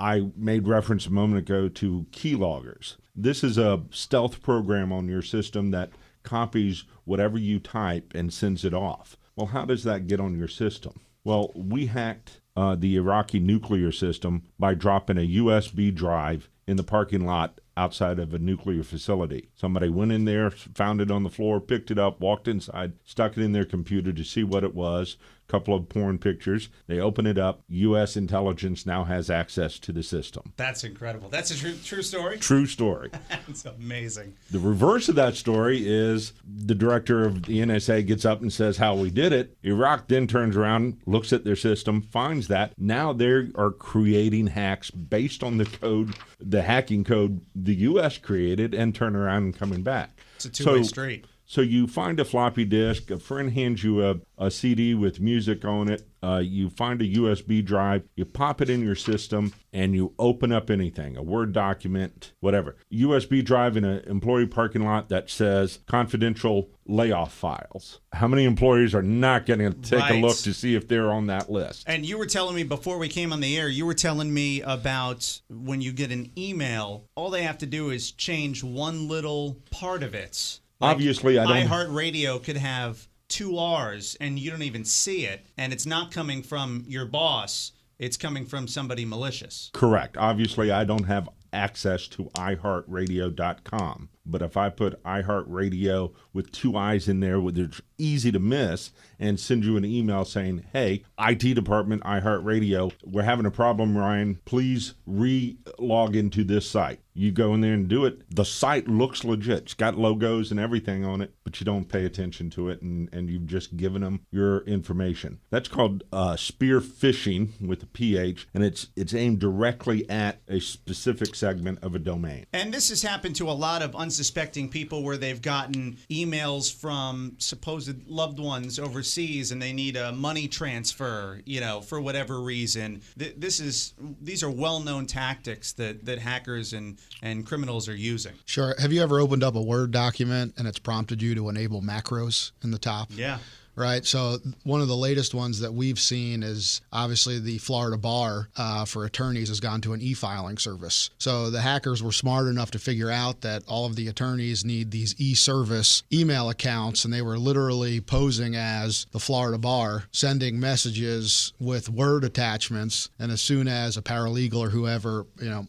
I made reference a moment ago to Keyloggers. This is a stealth program on your system that copies whatever you type and sends it off. Well, how does that get on your system? Well, we hacked the Iraqi nuclear system by dropping a USB drive in the parking lot outside of a nuclear facility. Somebody went in there, found it on the floor, picked it up, walked inside, stuck it in their computer to see what it was. A couple of porn pictures. They open it up. U.S. intelligence now has access to the system. That's incredible. That's a true story? True story. That's amazing. The reverse of that story is the director of the NSA gets up and says how we did it. Iraq then turns around, looks at their system, finds that. Now they are creating hacks based on the code, the hacking code the U.S. created, and turn around and coming back. It's a two-way street. So you find a floppy disk, a friend hands you a CD with music on it, you find a USB drive, you pop it in your system, and you open up anything, a Word document, whatever. USB drive in an employee parking lot that says confidential layoff files. How many employees are not going to take a look to see if they're on that list? And you were telling me before we came on the air, you were telling me about when you get an email, all they have to do is change one little part of it. Like obviously, I don't. iHeart Radio could have 2 R's and you don't even see it, and it's not coming from your boss. It's coming from somebody malicious. Correct. Obviously, I don't have access to iHeartRadio.com. But if I put iHeartRadio with 2 I's in there, which is easy to miss, and send you an email saying, hey, IT department, iHeartRadio, we're having a problem, Ryan. Please re-log into this site. You go in there and do it. The site looks legit. It's got logos and everything on it, but you don't pay attention to it, and you've just given them your information. That's called spear phishing with a PH, and it's aimed directly at a specific segment of a domain. And this has happened to a lot of unsuspecting people where they've gotten emails from supposed loved ones overseas and they need a money transfer, for whatever reason. These are well-known tactics that hackers and criminals are using. Sure. Have you ever opened up a Word document and it's prompted you to enable macros in the top? Yeah. Right. So one of the latest ones that we've seen is obviously the Florida bar for attorneys has gone to an e-filing service. So the hackers were smart enough to figure out that all of the attorneys need these e-service email accounts, and they were literally posing as the Florida bar, sending messages with Word attachments. And as soon as a paralegal or whoever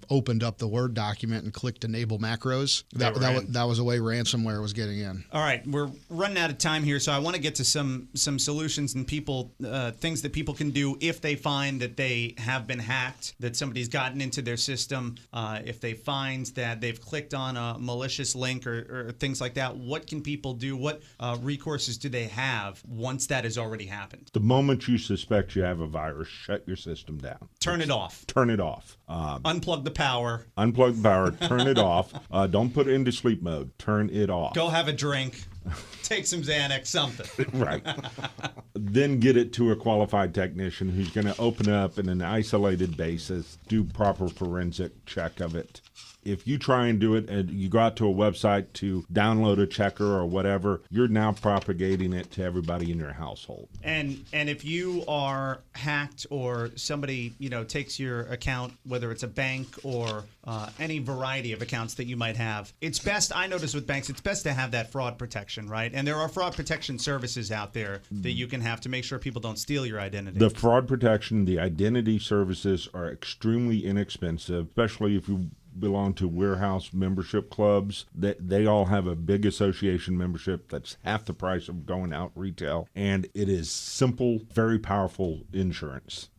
opened up the Word document and clicked enable macros, that was the way ransomware was getting in. All right, we're running out of time here, so I want to get to some solutions and things that people can do if they find that they have been hacked, that somebody's gotten into their system, if they find that they've clicked on a malicious link or things like that. What can people do? What recourses do they have once that has already happened? The moment you suspect you have a virus, shut your system down. Turn it off. Turn it off. Unplug the power. Unplug the power. Turn it off. Don't put it into sleep mode. Turn it off. Go have a drink. Take some Xanax, something. Right. Then get it to a qualified technician who's going to open up in an isolated basis, do proper forensic check of it. If you try and do it and you go out to a website to download a checker or whatever, you're now propagating it to everybody in your household. And if you are hacked or somebody takes your account, whether it's a bank or any variety of accounts that you might have, it's best, I notice with banks, it's best to have that fraud protection, right? And there are fraud protection services out there that you can have to make sure people don't steal your identity. The fraud protection, the identity services are extremely inexpensive, especially if you belong to warehouse membership clubs. They all have a big association membership that's half the price of going out retail, and it is simple, very powerful insurance.